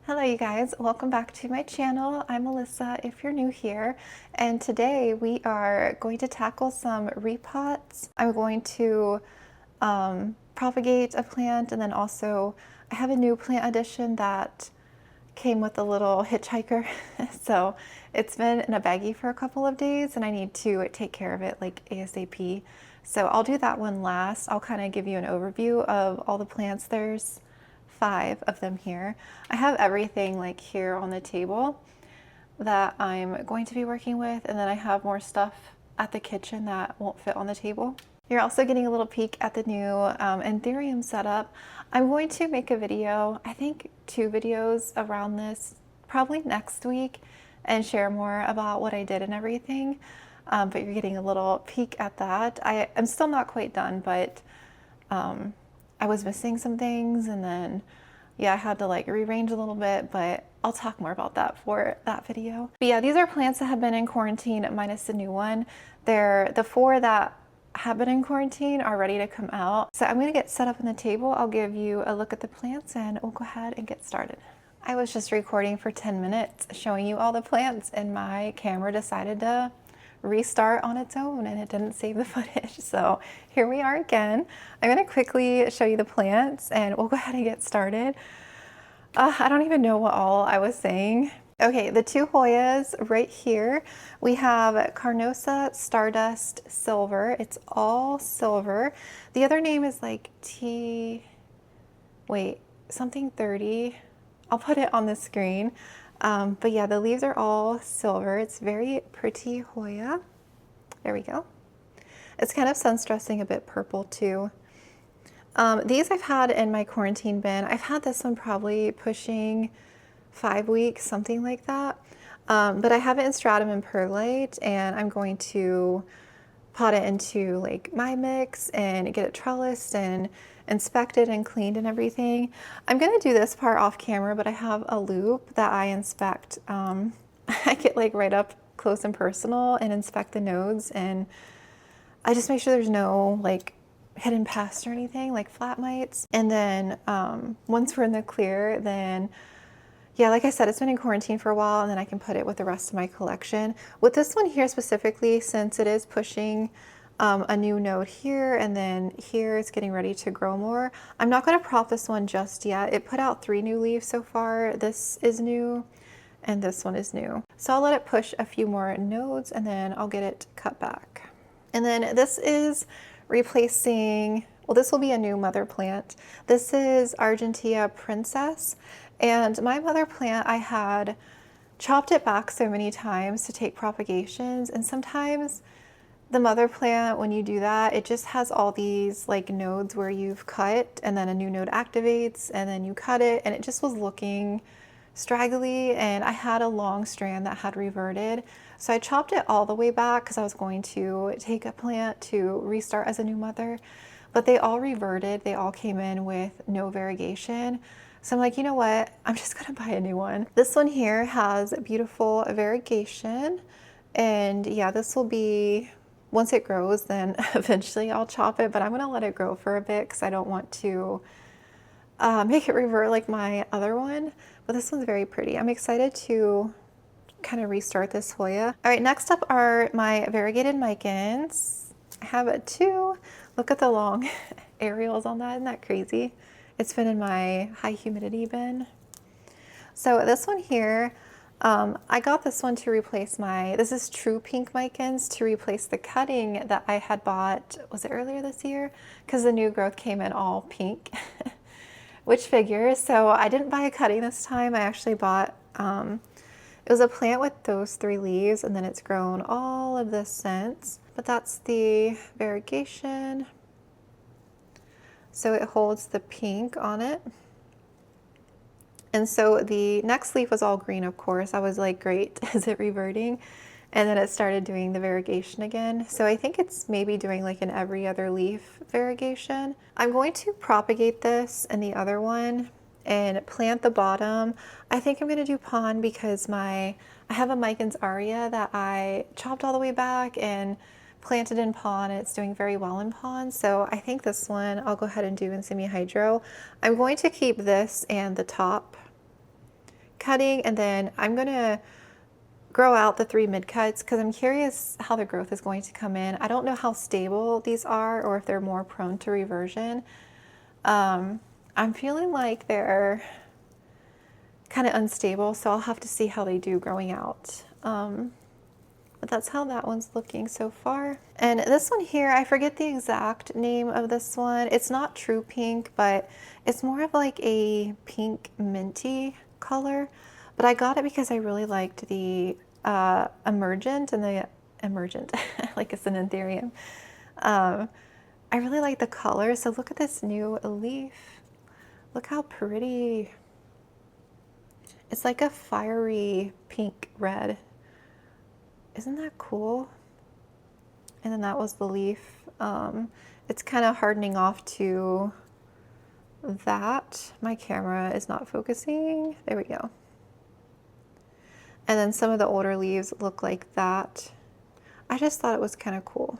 Hello you guys, welcome back to my channel. I'm Melissa if you're new here, and today we are going to tackle some repots. I'm going to propagate a plant, and then also I have a new plant addition that came with a little hitchhiker. So it's been in a baggie for a couple of days and I need to take care of it like ASAP. So I'll do that one last. I'll kind of give you an overview of all the plants. There's 5 of them here. I have everything like here on the table that I'm going to be working with, and then I have more stuff at the kitchen that won't fit on the table. You're also getting a little peek at the new anthurium setup. I'm going to make a video, I think 2 videos around this, probably next week, and share more about what I did and everything. But you're getting a little peek at that. I'm still not quite done, but I was missing some things, and then yeah, I had to like rearrange a little bit, but I'll talk more about that for that video. But yeah, these are plants that have been in quarantine minus the new one. They're the 4 that have been in quarantine are ready to come out. So I'm gonna get set up on the table. I'll give you a look at the plants and we'll go ahead and get started. I was just recording for 10 minutes showing you all the plants, and my camera decided to restart on its own and it didn't save the footage. So here we are again. I'm going to quickly show you the plants and we'll go ahead and get started. I don't even know what all I was saying. Okay, the 2 Hoyas right here, we have Carnosa Stardust Silver. It's all silver. The other name is like something 30. I'll put it on the screen. But yeah, the leaves are all silver. It's very pretty Hoya. There we go. It's kind of sunstressing, a bit purple too. These I've had in my quarantine bin. I've had this one probably pushing 5 weeks, something like that. But I have it in stratum and perlite, and I'm going to pot it into like my mix and get it trellised and inspected and cleaned and everything. I'm gonna do this part off camera, but I have a loop that I inspect. I get like right up close and personal and inspect the nodes, and I just make sure there's no like hidden pests or anything like flat mites. And then once we're in the clear, then yeah, like I said, it's been in quarantine for a while, and then I can put it with the rest of my collection. With this one here specifically, since it is pushing a new node here, and then here it's getting ready to grow more, I'm not going to prop this one just yet. It put out 3 new leaves so far. This is new and this one is new. So I'll let it push a few more nodes and then I'll get it cut back. And then this is replacing, well, this will be a new mother plant. This is Argentea Princess, and my mother plant, I had chopped it back so many times to take propagations, and sometimes the mother plant, when you do that, it just has all these like nodes where you've cut and then a new node activates and then you cut it, and it just was looking straggly, and I had a long strand that had reverted. So I chopped it all the way back because I was going to take a plant to restart as a new mother, but they all reverted. They all came in with no variegation. So I'm like, you know what? I'm just gonna buy a new one. This one here has beautiful variegation, and yeah, this will be, once it grows, then eventually I'll chop it, but I'm gonna let it grow for a bit because I don't want to make it revert like my other one. But this one's very pretty. I'm excited to kind of restart this Hoya. All right, next up are my variegated micans. I have 2. Look at the long aerials on that. Isn't that crazy? It's been in my high humidity bin. So this one here, I got this one to replace this is true pink micans, to replace the cutting that I had bought, was it earlier this year? Because the new growth came in all pink, which figures. So I didn't buy a cutting this time. I actually bought, it was a plant with those 3 leaves, and then it's grown all of this since. But that's the variegation. So it holds the pink on it. And so the next leaf was all green, of course. I was like, great, is it reverting? And then it started doing the variegation again. So I think it's maybe doing like an every other leaf variegation. I'm going to propagate this in the other one and plant the bottom. I think I'm gonna do pond because I have a micans aria that I chopped all the way back and planted in pond, and it's doing very well in pond. So I think this one I'll go ahead and do in semi-hydro. I'm going to keep this and the top cutting, and then I'm gonna grow out the 3 mid cuts because I'm curious how the growth is going to come in. I don't know how stable these are or if they're more prone to reversion. I'm feeling like they're kind of unstable, so I'll have to see how they do growing out. But that's how that one's looking so far. And this one here, I forget the exact name of this one. It's not true pink, but it's more of like a pink minty color. But I got it because I really liked the emergent and the emergent, like it's an anthurium. I really like the color. So look at this new leaf. Look how pretty. It's like a fiery pink red. Isn't that cool? And then that was the leaf. It's kind of hardening off to that. My camera is not focusing. There we go. And then some of the older leaves look like that. I just thought it was kind of cool.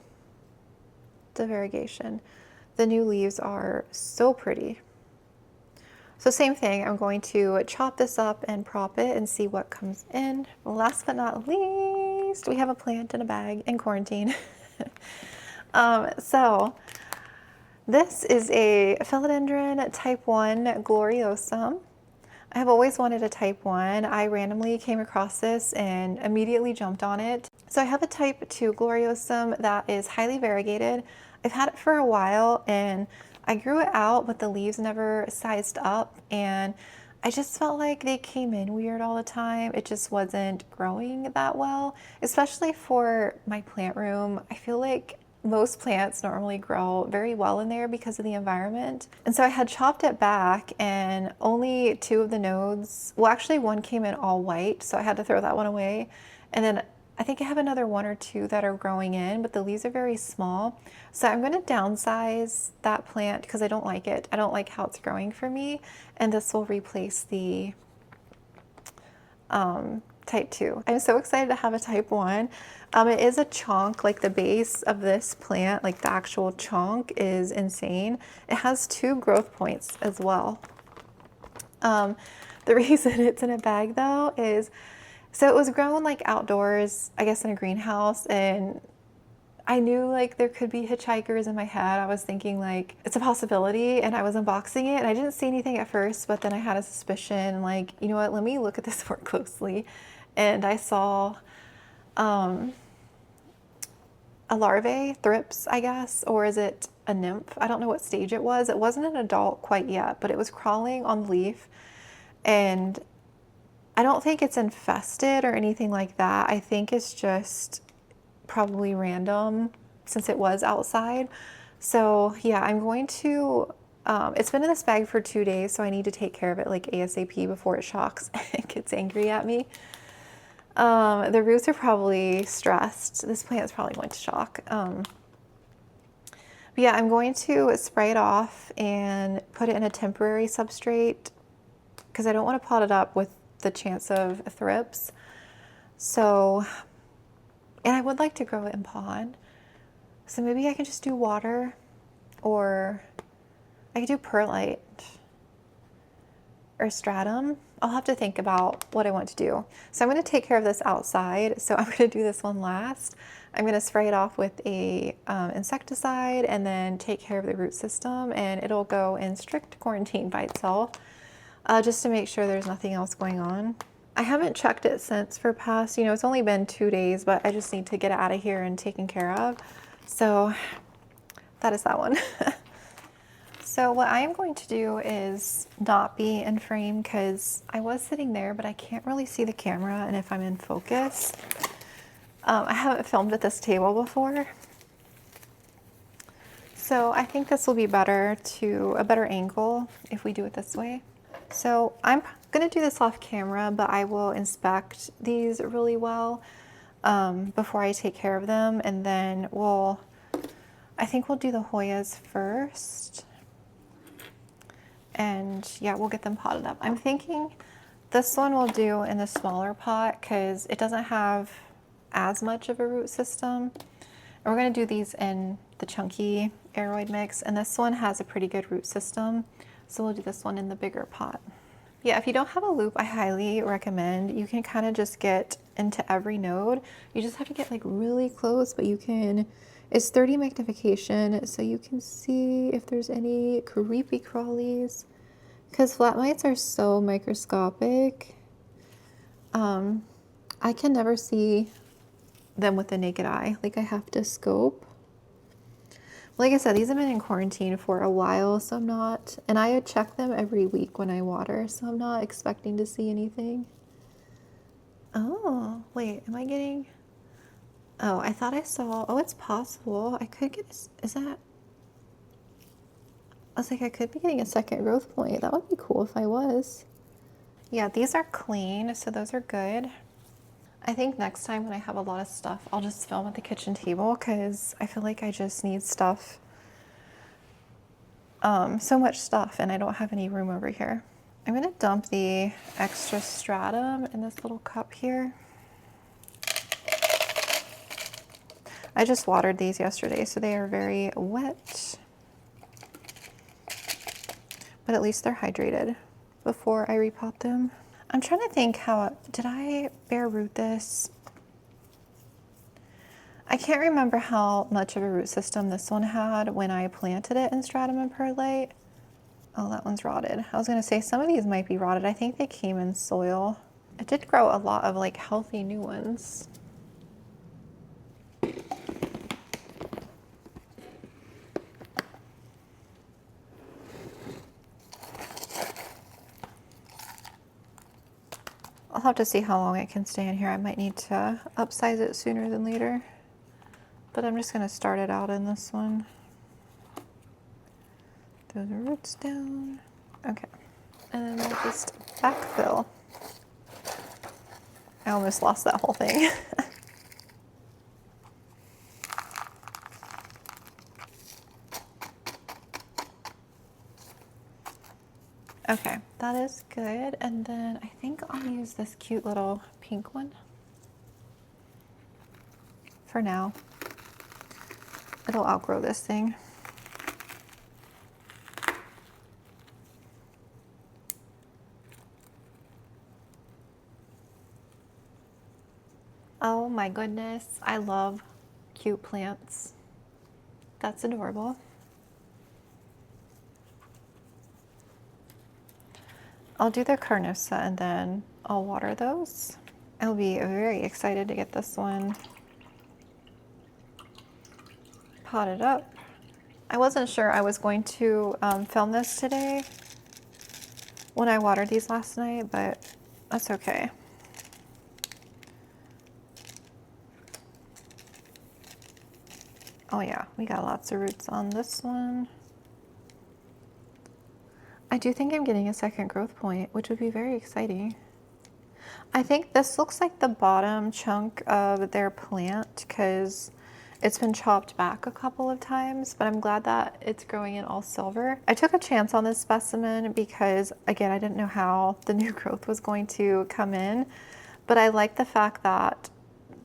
The variegation. The new leaves are so pretty. So same thing, I'm going to chop this up and prop it and see what comes in. Last but not least, we have a plant in a bag in quarantine. So this is a Philodendron type 1 gloriosum. I have always wanted a type 1. I randomly came across this and immediately jumped on it. So I have a type 2 gloriosum that is highly variegated. I've had it for a while and I grew it out, but the leaves never sized up, and I just felt like they came in weird all the time. It just wasn't growing that well, especially for my plant room. I feel like most plants normally grow very well in there because of the environment. And so I had chopped it back and only 2 of the nodes, well actually one came in all white, so I had to throw that one away. And then I think I have another 1 or 2 that are growing in, but the leaves are very small. So I'm going to downsize that plant because I don't like it. I don't like how it's growing for me. And this will replace the type 2. I'm so excited to have a type 1. It is a chonk, like the base of this plant, like the actual chonk is insane. It has 2 growth points as well. The reason it's in a bag though is, so it was grown like outdoors, I guess in a greenhouse, and I knew like there could be hitchhikers in my head. I was thinking like it's a possibility, and I was unboxing it and I didn't see anything at first, but then I had a suspicion like, you know what, let me look at this more closely. And I saw a larvae, thrips, I guess, or is it a nymph? I don't know what stage it was. It wasn't an adult quite yet, but it was crawling on the leaf, and I don't think it's infested or anything like that. I think it's just probably random since it was outside. So yeah, I'm going to, it's been in this bag for 2 days, so I need to take care of it like ASAP before it shocks and gets angry at me. The roots are probably stressed. This plant is probably going to shock. But yeah, I'm going to spray it off and put it in a temporary substrate because I don't want to pot it up with the chance of thrips. So, and I would like to grow it in pot. So maybe I can just do water, or I could do perlite or stratum. I'll have to think about what I want to do. So I'm going to take care of this outside. So I'm going to do this one last. I'm going to spray it off with a insecticide and then take care of the root system, and it'll go in strict quarantine by itself. Just to make sure there's nothing else going on. I haven't checked it since for past, it's only been 2 days, but I just need to get it out of here and taken care of. So that is that one. So what I am going to do is not be in frame because I was sitting there, but I can't really see the camera and if I'm in focus. I haven't filmed at this table before. So I think this will be better to a better angle if we do it this way. So I'm going to do this off camera, but I will inspect these really well before I take care of them. And then I think we'll do the Hoyas first. And yeah, we'll get them potted up. I'm thinking this one we'll do in the smaller pot because it doesn't have as much of a root system. And we're going to do these in the chunky aeroid mix. And this one has a pretty good root system. So we'll do this one in the bigger pot. Yeah, if you don't have a loop, I highly recommend. You can kind of just get into every node. You just have to get like really close, but you can, it's 30 magnification, so you can see if there's any creepy crawlies. Because flat mites are so microscopic. I can never see them with the naked eye. Like I have to scope. Like I said, these have been in quarantine for a while, so I'm not, and I check them every week when I water, so I'm not expecting to see anything. Oh, wait, am I getting, oh, I thought I saw, oh, it's possible. I could get, is that, I was like, I could be getting a second growth point. That would be cool if I was. Yeah, these are clean, so those are good. I think next time when I have a lot of stuff, I'll just film at the kitchen table because I feel like I just need stuff. So much stuff and I don't have any room over here. I'm gonna dump the extra stratum in this little cup here. I just watered these yesterday, so they are very wet. But at least they're hydrated before I repot them. I'm trying to think how, did I bare root this? I can't remember how much of a root system this one had when I planted it in stratum and perlite. Oh, that one's rotted. I was gonna say some of these might be rotted. I think they came in soil. It did grow a lot of like healthy new ones. I'll have to see how long it can stay in here. I might need to upsize it sooner than later. But I'm just gonna start it out in this one. Throw the roots down. Okay. And then we'll just backfill. I almost lost that whole thing. Okay, that is good. And then I think I'll use this cute little pink one for now. It'll outgrow this thing. Oh my goodness, I love cute plants. That's adorable. I'll do the carnosa and then I'll water those. I'll be very excited to get this one potted up. I wasn't sure I was going to film this today when I watered these last night, but that's okay. Oh yeah, we got lots of roots on this one. I do think I'm getting a second growth point, which would be very exciting. I think this looks like the bottom chunk of their plant because it's been chopped back a couple of times, but I'm glad that it's growing in all silver. I took a chance on this specimen because, again, I didn't know how the new growth was going to come in, but I like the fact that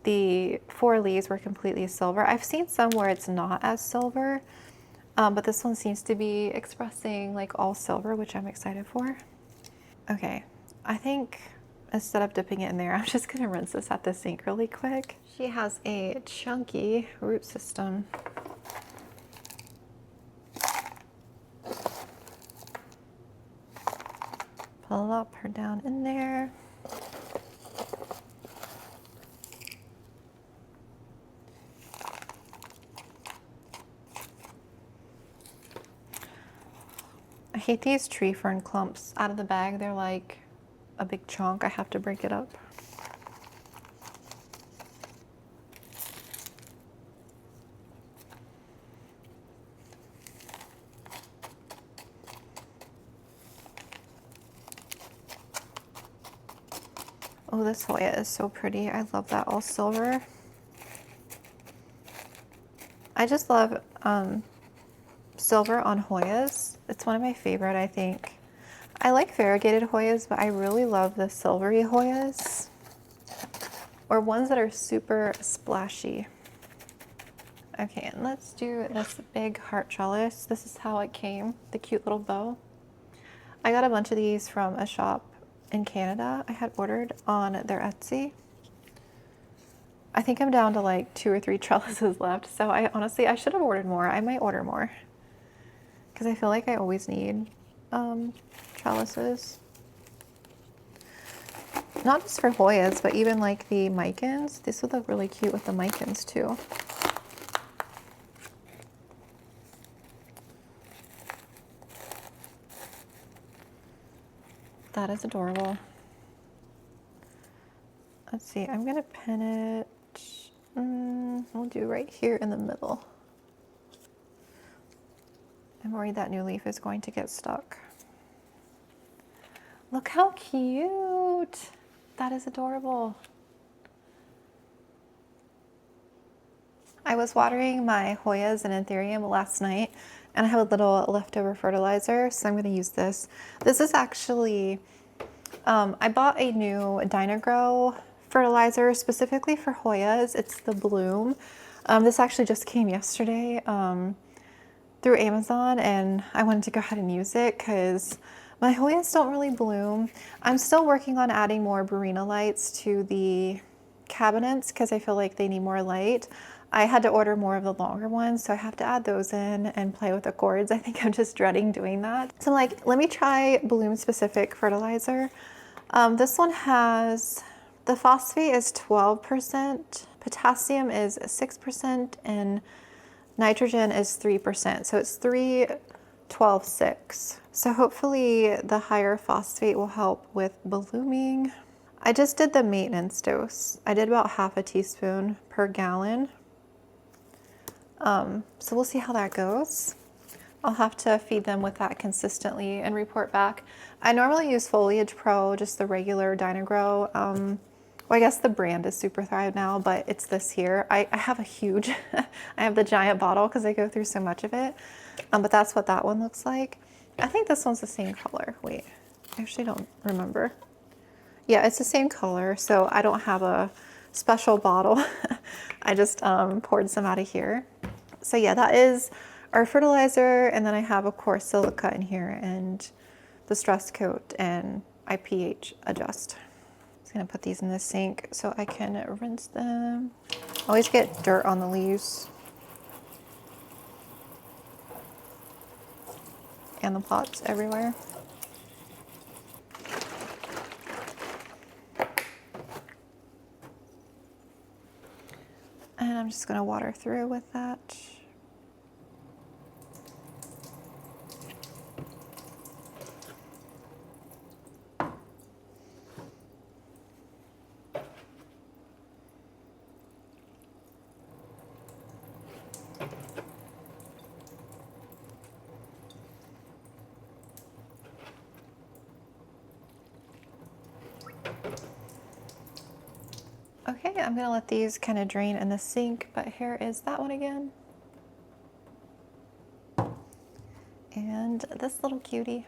the 4 leaves were completely silver. I've seen some where it's not as silver, but this one seems to be expressing like all silver, which I'm excited for. Okay, I think instead of dipping it in there, I'm just gonna rinse this at the sink really quick. She has a chunky root system. Plop her down in there. I hate these tree fern clumps out of the bag. They're like a big chunk. I have to break it up. Oh, this Hoya is so pretty. I love that all silver. I just love silver on Hoyas. It's one of my favorite, I think. I like variegated Hoyas, but I really love the silvery Hoyas, or ones that are super splashy. Okay, and let's do this big heart trellis. This is how it came, the cute little bow. I got a bunch of these from a shop in Canada I had ordered on their Etsy. I think I'm down to like 2 or 3 trellises left, so I honestly, I should have ordered more. I might order more because I feel like I always need trellises. Not just for Hoyas, but even like the micans. This would look really cute with the micans too. That is adorable. Let's see, I'm gonna pin it. We'll do right here in the middle. I'm worried that new leaf is going to get stuck. Look how cute. That is adorable. I was watering my Hoyas and Anthurium last night, and I have a little leftover fertilizer, so I'm going to use this. This is actually, I bought a new Dynagrow fertilizer specifically for Hoyas. It's the Bloom. This actually just came yesterday through Amazon, and I wanted to go ahead and use it because my Hoyas don't really bloom. I'm still working on adding more Burina lights to the cabinets because I feel like they need more light. I had to order more of the longer ones, so I have to add those in and play with the cords. I think I'm just dreading doing that. So I'm like, let me try bloom specific fertilizer. This one has, the phosphate is 12%, potassium is 6%, and nitrogen is 3%. So it's 3, 12, 6. So hopefully the higher phosphate will help with blooming. I just did the maintenance dose. I did about half a teaspoon per gallon. So we'll see how that goes. I'll have to feed them with that consistently and report back. I normally use Foliage Pro, just the regular Dynagrow. Well, I guess the brand is Super Thrive now, but it's this here. I have a huge, I have the giant bottle because I go through so much of it. But that's what that one looks like. I think this one's the same color. Wait, I actually don't remember. Yeah, it's the same color, so I don't have a special bottle. I just poured some out of here. So yeah, that is our fertilizer, and then I have, of course, silica in here and the stress coat, and I pH adjust. I'm just gonna put these in the sink so I can rinse them. Always get dirt on the leaves and the pots everywhere. And I'm just gonna water through with that. Okay, I'm gonna let these kind of drain in the sink, but here is that one again. And this little cutie.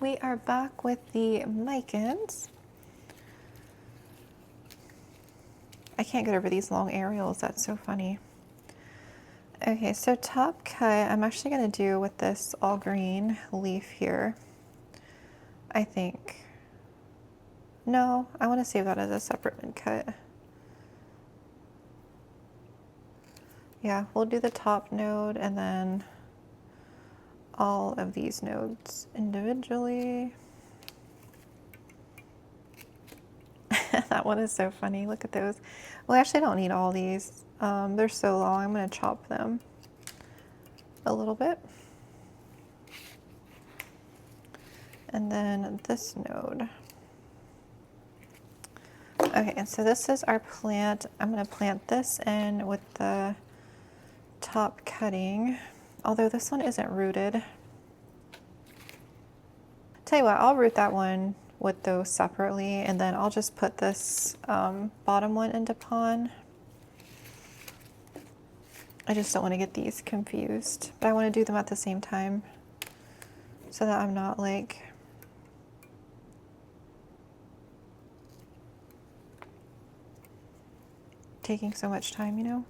We are back with the micans. I can't get over these long aerials, that's so funny. Okay, so top cut, I'm actually gonna do with this all green leaf here, I think. No, I wanna save that as a separate mid cut. Yeah, we'll do the top node and then all of these nodes individually. That one is so funny, look at those. Well, I actually don't need all these. They're so long, I'm gonna chop them a little bit. And then this node. Okay, and so this is our plant. I'm gonna plant this in with the top cutting, although this one isn't rooted. Tell you what, I'll root that one with those separately, and then I'll just put this bottom one into pon. I just don't want to get these confused, but I want to do them at the same time so that I'm not like taking so much time, you know?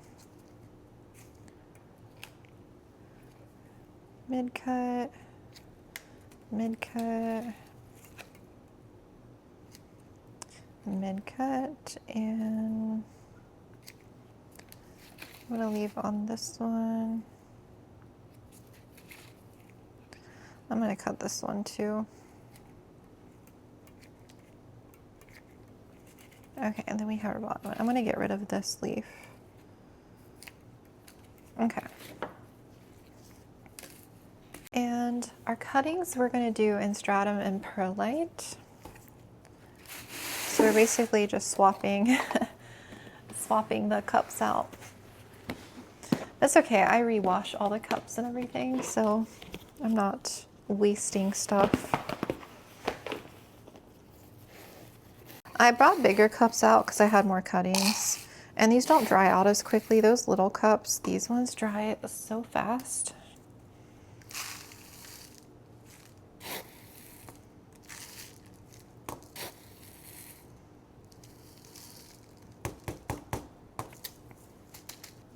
Mid-cut, mid-cut, mid-cut, and I'm gonna leave on this one. I'm gonna cut this one too. Okay, and then we have our bottom one. I'm gonna get rid of this leaf. Okay. And our cuttings we're gonna do in stratum and perlite. So we're basically just swapping swapping the cups out. That's okay, I rewash all the cups and everything, so I'm not wasting stuff. I brought bigger cups out because I had more cuttings, and these don't dry out as quickly. Those little cups, these ones dry so fast.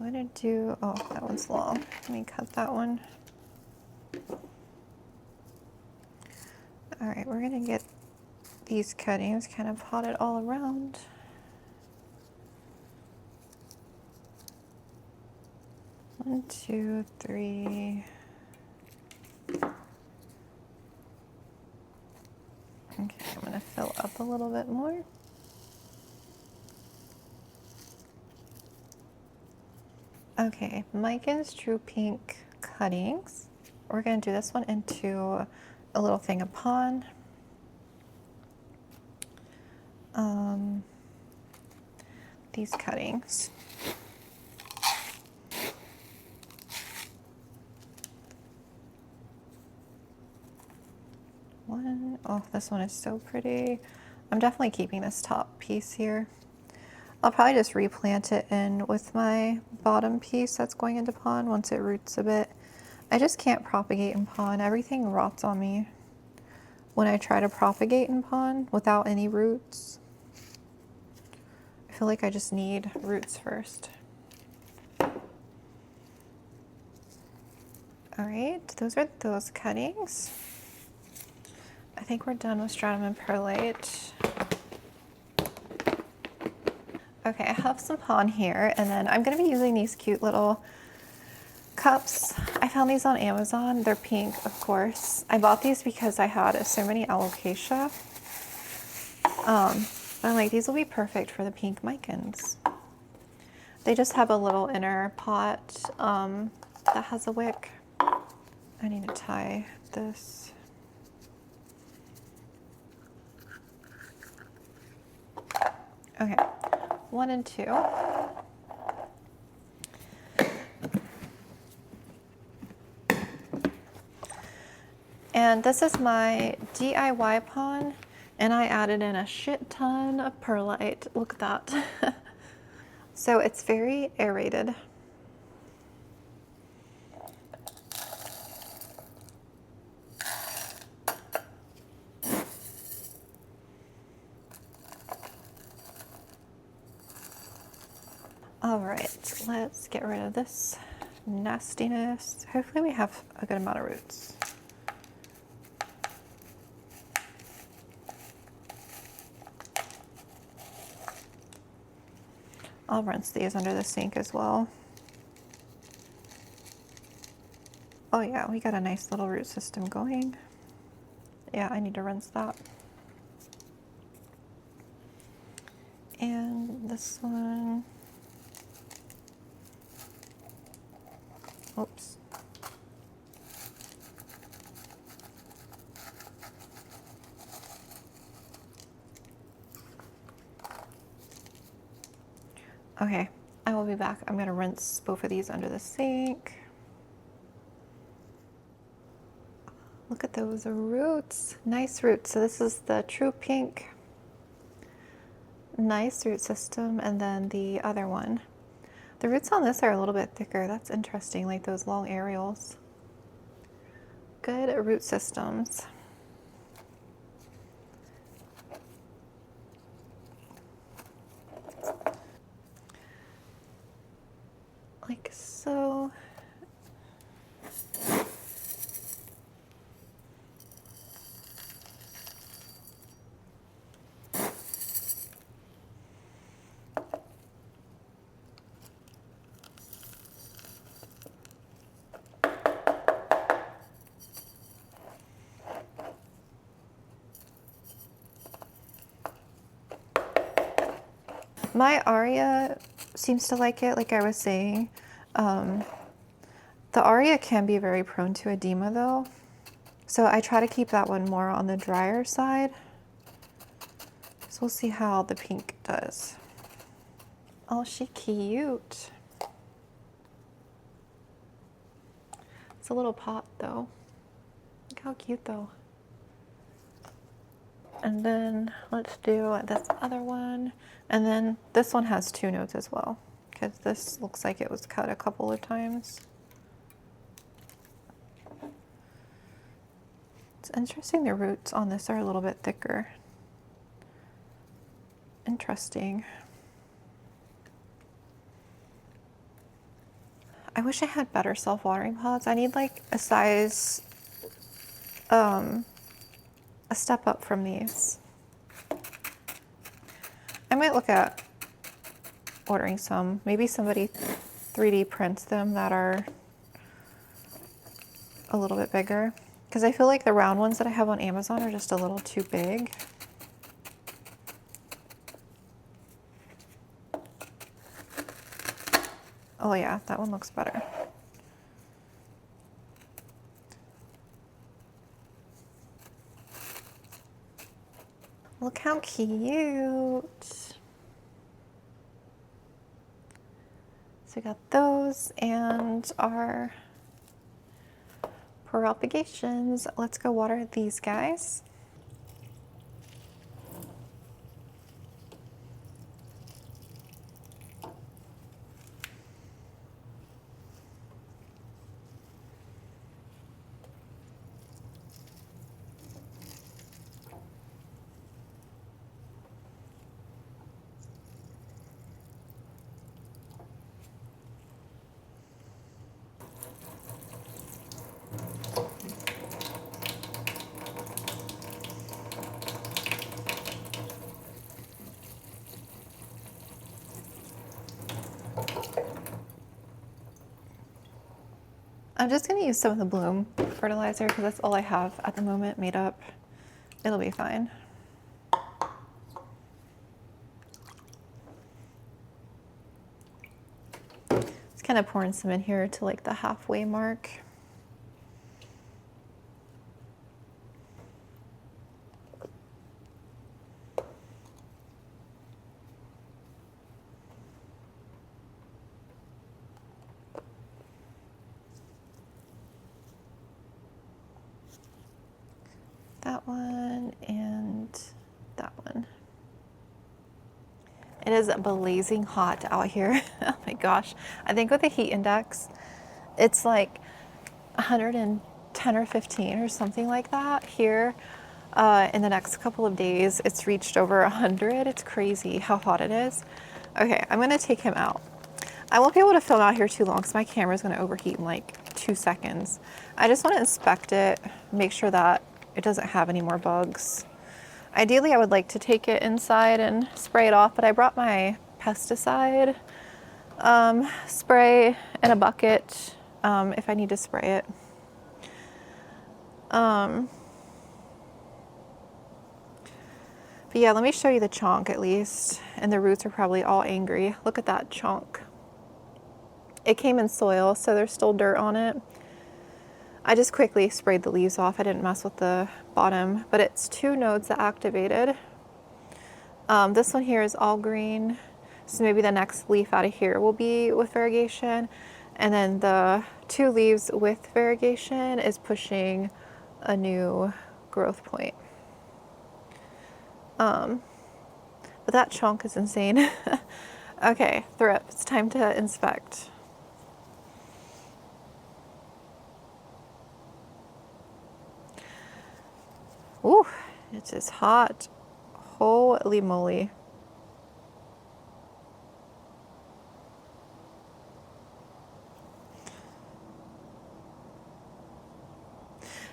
I'm gonna do, oh, that one's long. Let me cut that one. All right, we're gonna get these cuttings kind of potted all around. One, two, three. Okay, I'm gonna fill up a little bit more. Okay, Micans True Pink cuttings. We're gonna do this one into a little thing of pond. These cuttings. One, oh, this one is so pretty. I'm definitely keeping this top piece here. I'll probably just replant it in with my bottom piece that's going into pond once it roots a bit. I just can't propagate in pond. Everything rots on me when I try to propagate in pond without any roots. I feel like I just need roots first. All right, those are those cuttings. I think we're done with stratum and perlite. Okay, I have some pond here, and then I'm gonna be using these cute little cups. I found these on Amazon. They're pink, of course. I bought these because I had so many alocasia. But I'm like, these will be perfect for the pink micans. They just have a little inner pot that has a wick. I need to tie this. Okay, 1 and 2. And this is my DIY pond, and I added in a shit ton of perlite. Look at that. So it's very aerated. All right, let's get rid of this nastiness. Hopefully we have a good amount of roots. I'll rinse these under the sink as well. Oh yeah, we got a nice little root system going. Yeah, I need to rinse that. And this one. Oops. Okay, I will be back. I'm gonna rinse both of these under the sink. Look at those roots, nice roots. So this is the True Pink, nice root system, and then the other one. The roots on this are a little bit thicker. That's interesting, like those long aerials. Good root systems. My Aria seems to like it, like I was saying. The Aria can be very prone to edema though. So I try to keep that one more on the drier side. So we'll see how the pink does. Oh, she cute. It's a little pot though. Look how cute though. And then let's do this other one. And then this one has 2 notes as well, because this looks like it was cut a couple of times. It's interesting the roots on this are a little bit thicker. Interesting. I wish I had better self-watering pots. I need like a size, a step up from these. I might look at ordering some. Maybe somebody 3D prints them that are a little bit bigger. Because I feel like the round ones that I have on Amazon are just a little too big. Oh yeah, that one looks better. Look how cute. So we got those and our propagations. Let's go water these guys. I'm just going to use some of the bloom fertilizer because that's all I have at the moment made up. It'll be fine. Just kind of pouring some in here to like the halfway mark. That one and that one. It is blazing hot out here. Oh my gosh. I think with the heat index, it's like 110 or 15 or something like that here. In the next couple of days, it's reached over 100. It's crazy how hot it is. Okay, I'm gonna take him out. I won't be able to film out here too long because my camera is gonna overheat in like 2 seconds. I just wanna inspect it, make sure that it doesn't have any more bugs. Ideally, I would like to take it inside and spray it off, but I brought my pesticide spray in a bucket if I need to spray it. But yeah, let me show you the chonk at least. And the roots are probably all angry. Look at that chonk. It came in soil, so there's still dirt on it. I just quickly sprayed the leaves off. I didn't mess with the bottom, but it's 2 nodes that activated. This one here is all green, so maybe the next leaf out of here will be with variegation. And then the 2 leaves with variegation is pushing a new growth point. But that chunk is insane. Okay, thrip, it's time to inspect. Ooh, it is hot. Holy moly.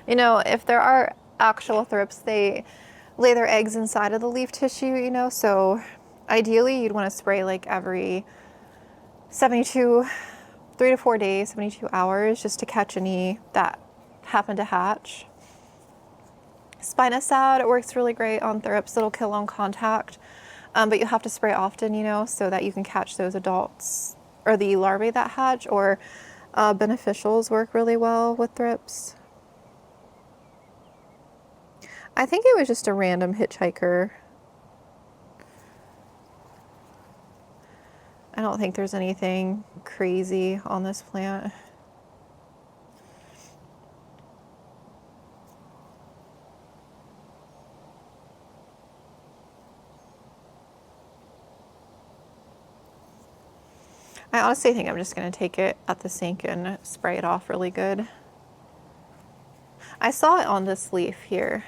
You know, if there are actual thrips, they lay their eggs inside of the leaf tissue, you know, so ideally you'd want to spray like every 3 to 4 days, 72 hours, just to catch any that happen to hatch. Spinosad, it works really great on thrips. It'll kill on contact. But you have to spray often, you know, so that you can catch those adults or the larvae that hatch, or beneficials work really well with thrips. I think it was just a random hitchhiker. I don't think there's anything crazy on this plant. I honestly think I'm just going to take it at the sink and spray it off really good. I saw it on this leaf here.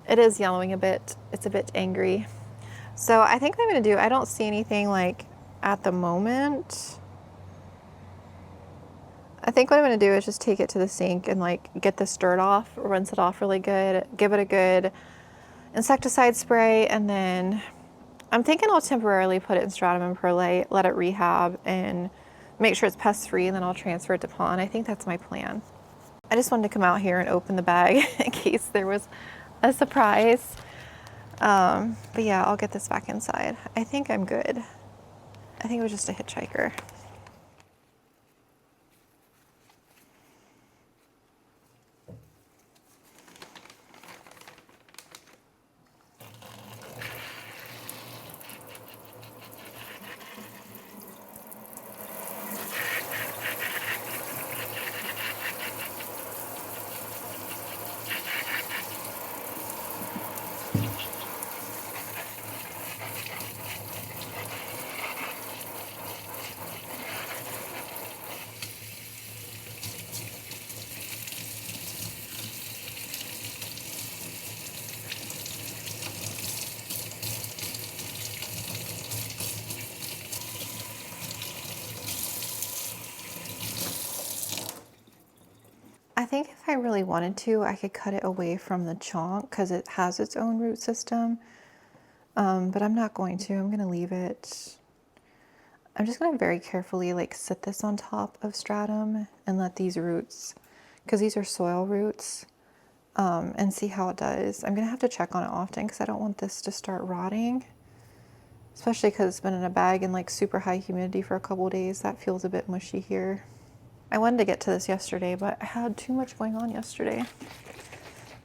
It is yellowing a bit. It's a bit angry. So I think what I'm going to do, I don't see anything like at the moment. I think what I'm going to do is just take it to the sink and like get this dirt off, rinse it off really good, give it a good insecticide spray, and then I'm thinking I'll temporarily put it in stratum and perlite, let it rehab, and make sure it's pest free, and then I'll transfer it to pond. I think that's my plan. I just wanted to come out here and open the bag in case there was a surprise. But yeah, I'll get this back inside. I think I'm good. I think it was just a hitchhiker. I think if I really wanted to, I could cut it away from the chunk because it has its own root system. But I'm not going to. I'm going to leave it. I'm just going to very carefully like sit this on top of stratum and let these roots, because these are soil roots, and see how it does. I'm going to have to check on it often because I don't want this to start rotting, especially because it's been in a bag in like super high humidity for a couple of days. That feels a bit mushy here. I wanted to get to this yesterday, but I had too much going on yesterday.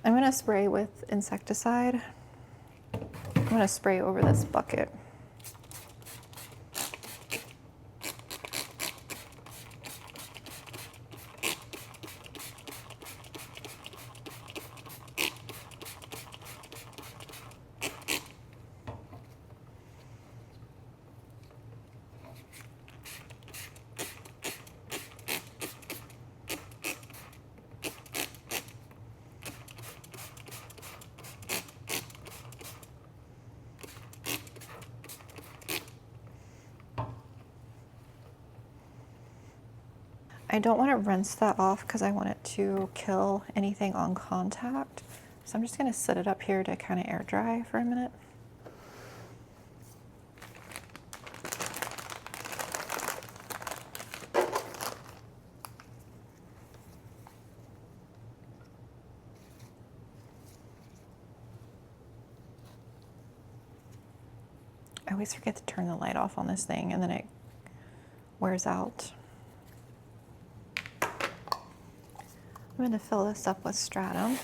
I'm going to spray with insecticide. I'm going to spray over this bucket. I don't want to rinse that off because I want it to kill anything on contact. So I'm just going to set it up here to kind of air dry for a minute. I always forget to turn the light off on this thing and then it wears out. I'm going to fill this up with stratum.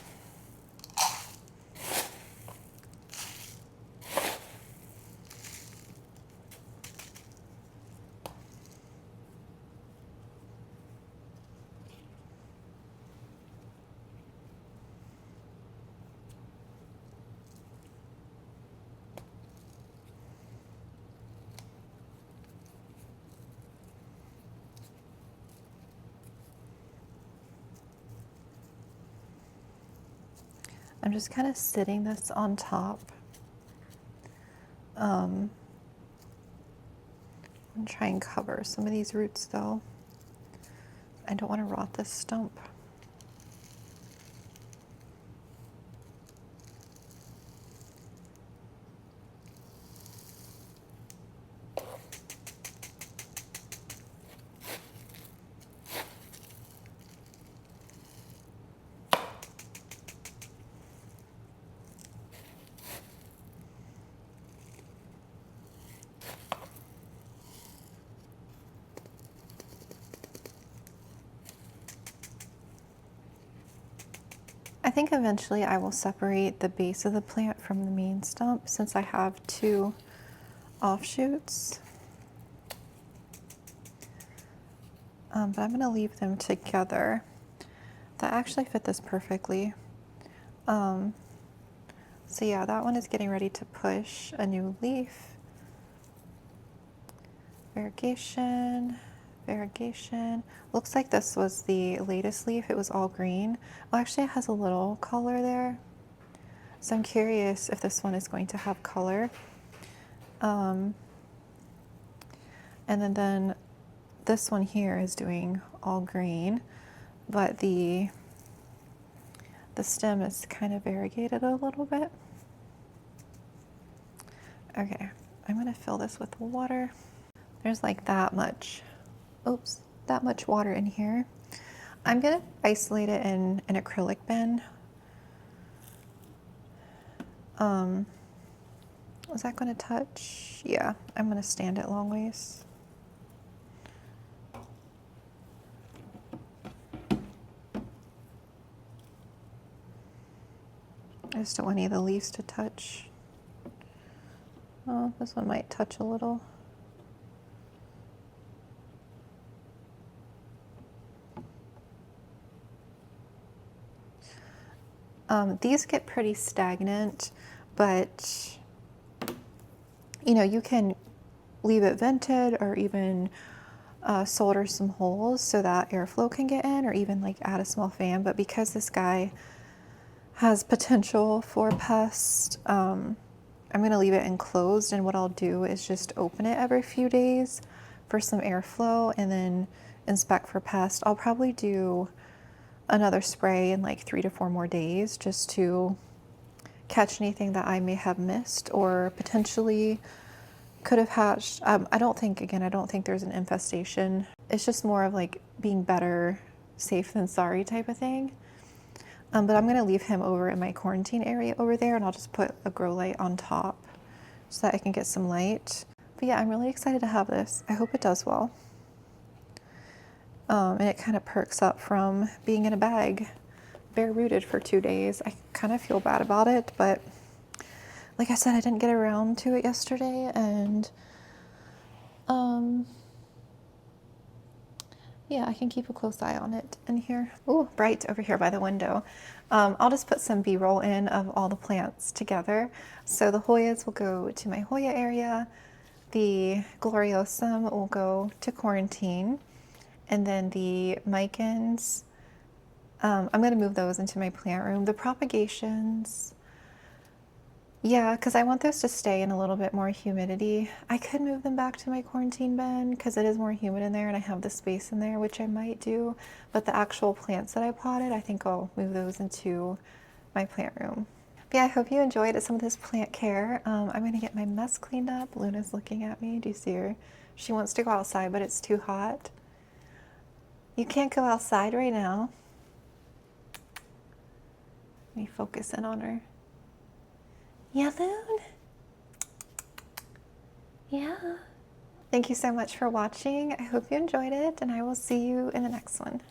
I'm just kind of sitting this on top. I'm going to try and cover some of these roots though. I don't want to rot this stump. think eventually I will separate the base of the plant from the main stump since I have two offshoots. But I'm going to leave them together. That actually fit this perfectly. So yeah, that one is getting ready to push a new leaf. Variegation, variegation. Looks like this was the latest leaf. It was all green. Well, actually it has a little color there. So I'm curious if this one is going to have color. And then this one here is doing all green, but the stem is kind of variegated a little bit. Okay, I'm gonna fill this with water. There's like that much, oops, that much water in here. I'm gonna isolate it in an acrylic bin. Is that gonna touch? Yeah, I'm gonna stand it long ways. I just don't want any of the leaves to touch. Oh, this one might touch a little. These get pretty stagnant, but you know, you can leave it vented or even solder some holes so that airflow can get in, or even like add a small fan. But because this guy has potential for pests, I'm gonna leave it enclosed, and what I'll do is just open it every few days for some airflow and then inspect for pests. I'll probably do another spray in like 3 to 4 more days just to catch anything that I may have missed or potentially could have hatched. I don't think there's an infestation. It's just more of like being better safe than sorry type of thing. But I'm gonna leave him over in my quarantine area over there, and I'll just put a grow light on top so that I can get some light. But yeah, I'm really excited to have this. I hope it does well. And it kind of perks up from being in a bag, bare rooted for 2 days. I kind of feel bad about it, but like I said, I didn't get around to it yesterday, and yeah, I can keep a close eye on it in here. Oh, bright over here by the window. I'll just put some B-roll in of all the plants together. So the Hoyas will go to my Hoya area, the gloriosum will go to quarantine, and then the micans, I'm going to move those into my plant room. The propagations, yeah, because I want those to stay in a little bit more humidity. I could move them back to my quarantine bin because it is more humid in there and I have the space in there, which I might do. But the actual plants that I potted, I think I'll move those into my plant room. But yeah, I hope you enjoyed some of this plant care. I'm going to get my mess cleaned up. Luna's looking at me. Do you see her? She wants to go outside, but it's too hot. You can't go outside right now. Let me focus in on her. Yeah, Loon? Yeah. Thank you so much for watching. I hope you enjoyed it, and I will see you in the next one.